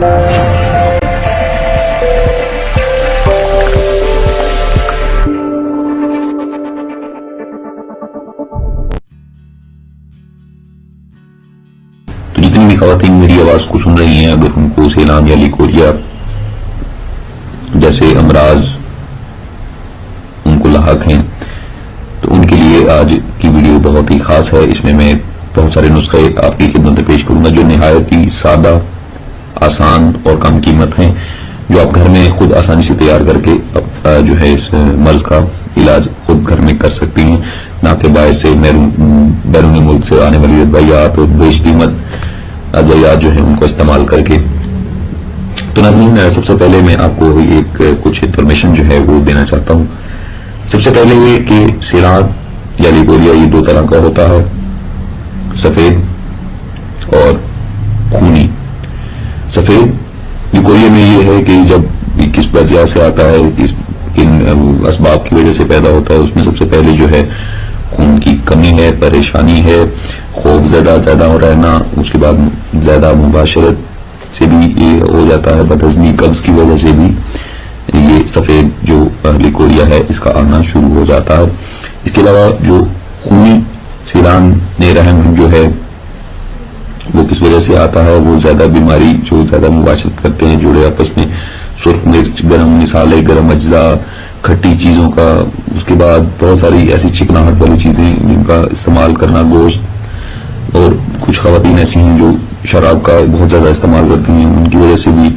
تو جتنی بھی خواتین میری آواز کو سن رہی ہیں، اگر ان کو سیلان یا لیکوریا جیسے امراض ان کو لاحق ہیں تو ان کے لیے آج کی ویڈیو بہت ہی خاص ہے۔ اس میں میں بہت سارے نسخے آپ کی خدمت میں پیش کروں گا جو نہایت ہی سادہ، آسان اور کم قیمت ہیں، جو آپ گھر میں خود آسانی سے تیار کر کے جو ہے اس مرض کا علاج خود گھر میں کر سکتی ہیں، نہ کہ باہر سے بیرون ملک سے آنے والی ادویات اور بیش قیمت ادویات جو ہیں ان کو استعمال کر کے۔ تو ناظرین، سب سے پہلے میں آپ کو کچھ انفارمیشن جو ہے وہ دینا چاہتا ہوں۔ سب سے پہلے یہ کہ سیلان یا لیکوریا یہ دو طرح کا ہوتا ہے، سفید اور خونی۔ سفید لیکوریا میں یہ ہے کہ جب کس وجہ سے آتا ہے، کن اسباب کی وجہ سے پیدا ہوتا ہے، اس میں سب سے پہلے جو ہے خون کی کمی ہے، پریشانی ہے، خوف زیادہ رہنا، اس کے بعد زیادہ مباشرت سے بھی یہ ہو جاتا ہے، بدہضمی، قبض کی وجہ سے بھی یہ سفید جو لیکوریا ہے اس کا آنا شروع ہو جاتا ہے۔ اس کے علاوہ جو خونی سیلان رحم جو ہے وہ کس وجہ سے آتا ہے، وہ زیادہ بیماری جو زیادہ مباشرت کرتے ہیں جوڑے آپس میں، سرخ مرچ، گرم مسالے، گرم اجزاء، کھٹی چیزوں کا، اس کے بعد بہت ساری ایسی چکناہٹ والی چیزیں جن کا استعمال کرنا، گوشت، اور کچھ خواتین ایسی ہیں جو شراب کا بہت زیادہ استعمال کرتی ہیں، ان کی وجہ سے بھی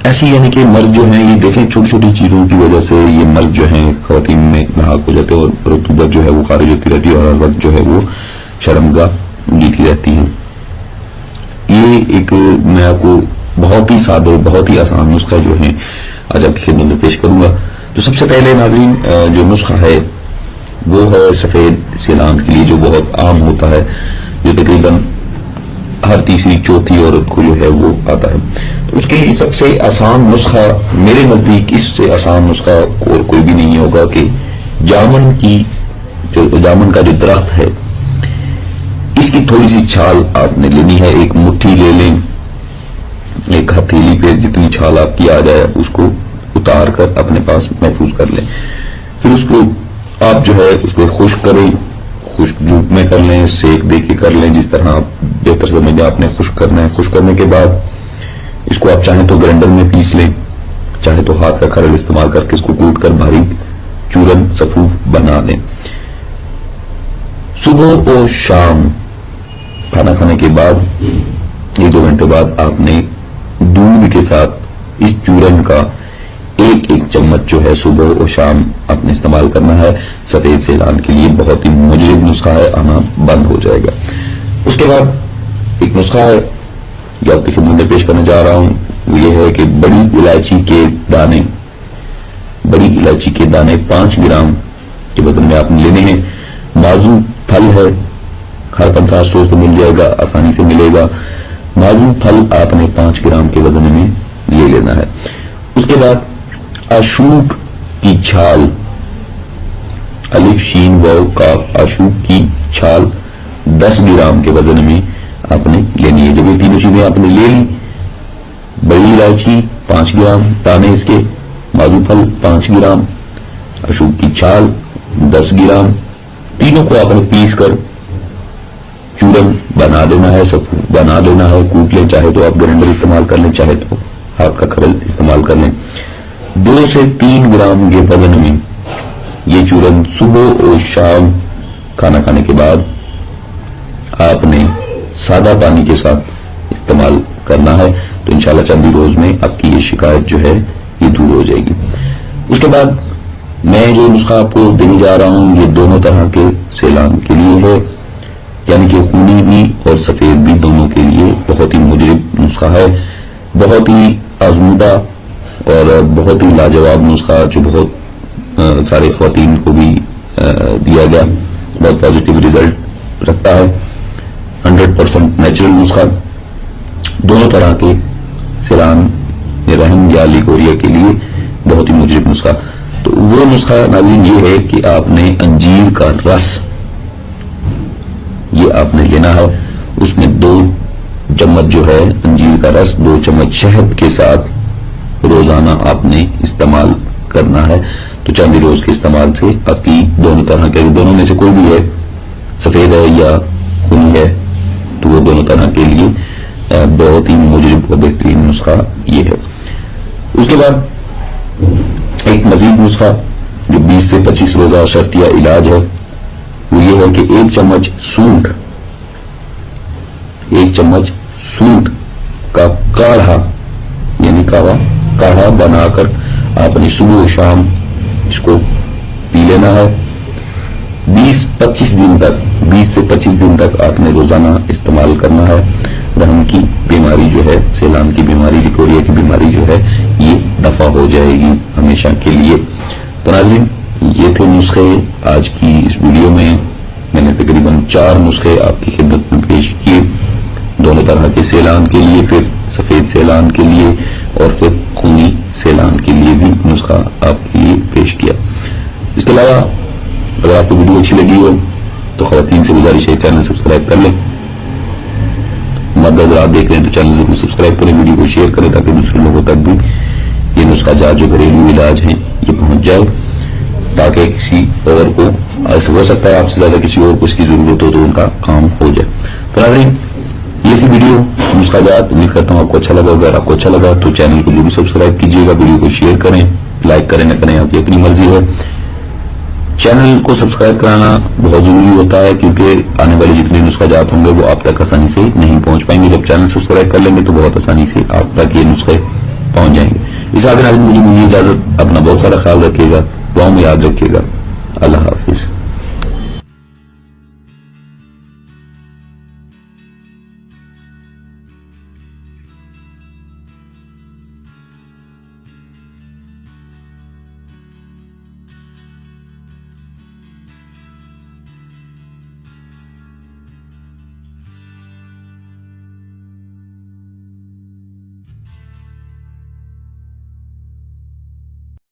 ایسی یعنی کہ مرض جو ہیں یہ دیکھیں چھوٹی چھوٹی چیزوں کی وجہ سے یہ مرض جو ہیں خواتین میں لاحق ہو جاتے ہیں اور رطوبت جو ہے وہ خارج ہوتی رہتی ہے اور ہر وقت جو ہے وہ شرمگاہ جیتی رہتی ہیں۔ یہ ایک میں آپ کو بہت ہی سادہ، بہت ہی آسان نسخہ جو ہیں آج آپ کی خدمت میں پیش کروں گا۔ تو سب سے پہلے ناظرین جو نسخہ ہے وہ ہے سفید سیلان کے لیے، جو بہت عام ہوتا ہے، جو تقریباً ہر تیسری چوتھی عورت کو جو ہے وہ آتا ہے۔ تو اس کے سب سے آسان نسخہ میرے نزدیک، اس سے آسان نسخہ اور کوئی بھی نہیں ہوگا کہ جامن کا جو درخت ہے اس کی تھوڑی سی چھال آپ نے لینی ہے، ایک مٹھی لے لیں، ایک ہتھیلی پہ جتنی چھال آپ کی آ جائے اس کو اتار کر اپنے پاس محفوظ کر لیں۔ پھر اس کو آپ جو ہے اس کو خشک کریں، خشک دھوپ میں کر لیں، سیک دے کے کر لیں، جس طرح آپ بہتر سمجھیں آپ نے خشک کرنا ہے۔ خشک کرنے کے بعد اس کو آپ چاہیں تو گرینڈر میں پیس لیں، چاہے تو ہاتھ کا کھرل استعمال کر کے اس کو کوٹ کر باریک چورن صفوف بنا دیں۔ صبح اور شام کھانا کھانے کے بعد 1-2 گھنٹے بعد آپ نے دودھ کے ساتھ اس چورن کا ایک چمچ جو ہے صبح اور شام آپ نے استعمال کرنا ہے۔ سفید سیلان کے لیے بہت ہی مجرب نسخہ ہے، آنا بند ہو جائے گا۔ اس کے بعد ایک نسخہ ہے جو آپ کی خدمت میں پیش کرنے جا رہا ہوں، وہ یہ ہے کہ بڑی الائچی کے دانے 5 گرام کے وزن میں آپ نے لینے ہیں۔ مازو پھل ہے، ہر 50 اسٹور سے مل جائے گا، آسانی سے ملے گا۔ مازو پھل آپ نے 5 گرام کے وزن میں لے لینا ہے۔ اس کے بعد اشوک کی چھال، الف شین واو کاف، اشوک کی چھال 10 گرام کے وزن میں آپ نے لینی ہے۔ جب یہ تینوں چیزیں آپ نے لے لی، بڑی الائچی 5 گرام دانے اس کے، مازو پھل 5 گرام، اشوک کی چھال 10 گرام، تینوں کو آپ نے پیس کر چورن بنا دینا ہے، صفوف بنا دینا ہے، کوٹ لیں، چاہے تو آپ گرینڈر استعمال کر لیں، چاہے تو ہاتھ کا کھرل استعمال کر لیں۔ 2 سے 3 گرام کے وزن میں یہ چورن صبح اور شام کھانا کھانے کے بعد آپ نے سادہ پانی کے ساتھ استعمال کرنا ہے، تو انشاءاللہ چند ہی روز میں آپ کی یہ شکایت جو ہے یہ دور ہو جائے گی۔ اس کے بعد میں جو نسخہ آپ کو دینے جا رہا ہوں یہ دونوں طرح کے سیلان کے لیے ہے، یعنی کہ خونی بھی اور سفید بھی، دونوں کے لیے بہت ہی مجرب نسخہ ہے، بہت ہی آزمودہ اور بہت ہی لاجواب نسخہ جو بہت سارے خواتین کو بھی دیا گیا، بہت پازیٹیو ریزلٹ رکھتا ہے، 100% نیچرل نسخہ، دونوں طرح کے سیلان رحم یا لیکوریا کے لیے بہت ہی مجرب نسخہ۔ تو وہ نسخہ ناظرین یہ ہے کہ آپ نے انجیر کا رس یہ آپ نے لینا ہے، اس میں 2 چمچ جو ہے انجیر کا رس 2 چمچ شہد کے ساتھ روزانہ آپ نے استعمال کرنا ہے. تو چاندی روز کے استعمال سے آپ کی دونوں طرح کے، دونوں میں سے کوئی بھی ہے، سفید ہے یا خونی ہے، تو وہ دونوں طرح کے لیے بہت ہی مجرب اور بہترین نسخہ یہ ہے. اس کے بعد ایک مزید نسخہ جو 20 سے 25 روزہ شرطیہ علاج ہے، وہ یہ ہے کہ 1 چمچ سونٹ کا کاڑھا، یعنی کاڑھا بنا کر آپ نے صبح و شام اس کو پی لینا ہے. 20 سے 25 دن تک آپ نے روزانہ استعمال کرنا ہے. رحم کی بیماری جو ہے، سیلان کی بیماری، لیکوریا کی بیماری جو ہے، یہ دفع ہو جائے گی ہمیشہ کے لیے. تو ناظرین، یہ تھے نسخے آج کی اس ویڈیو میں. میں نے تقریباً 4 نسخے آپ کی خدمت میں پیش کیے، دونوں طرح کے سیلان کے لیے، پھر سفید سیلان کے لیے اور پھر خونی سیلان کے لیے بھی نسخہ آپ کے لیے پیش کیا. اس کے علاوہ اگر آپ کو ویڈیو اچھی لگی ہو تو خواتین سے گزارش ہے چینل سبسکرائب کر لیں. مرد حضرات دیکھ رہے ہیں تو چینل ضرور سبسکرائب کریں، ویڈیو کو شیئر کریں تاکہ دوسرے لوگوں تک بھی یہ نسخہ جات جو گھریلو علاج ہیں یہ پہنچ جائے، تاکہ کسی اور کو، ایسا ہو سکتا ہے آپ سے زیادہ کسی اور کو اس کی ضرورت ہو تو ان کا کام ہو جائے. تو ناظرین، یہ تھی ویڈیو نسخہ جات. امید کرتا ہوں آپ کو اچھا لگا. اگر آپ کو اچھا لگا تو چینل کو ضرور سبسکرائب کیجیے گا، ویڈیو کو شیئر کریں، لائک کریں نہ کریں آپ کی اپنی مرضی ہے. چینل کو سبسکرائب کرانا بہت ضروری ہوتا ہے کیونکہ آنے والے جتنے نسخہ جات ہوں گے وہ آپ تک آسانی سے نہیں پہنچ پائیں گے. جب چینل سبسکرائب کر لیں گے تو بہت آسانی سے آپ تک یہ نسخے پہنچ جائیں گے. اس آگے ناظرین مجھے اجازت، اپنا بہت سارا خیال رکھیے گا، دعاؤں میں یاد رکھیے گا. اللہ حافظ.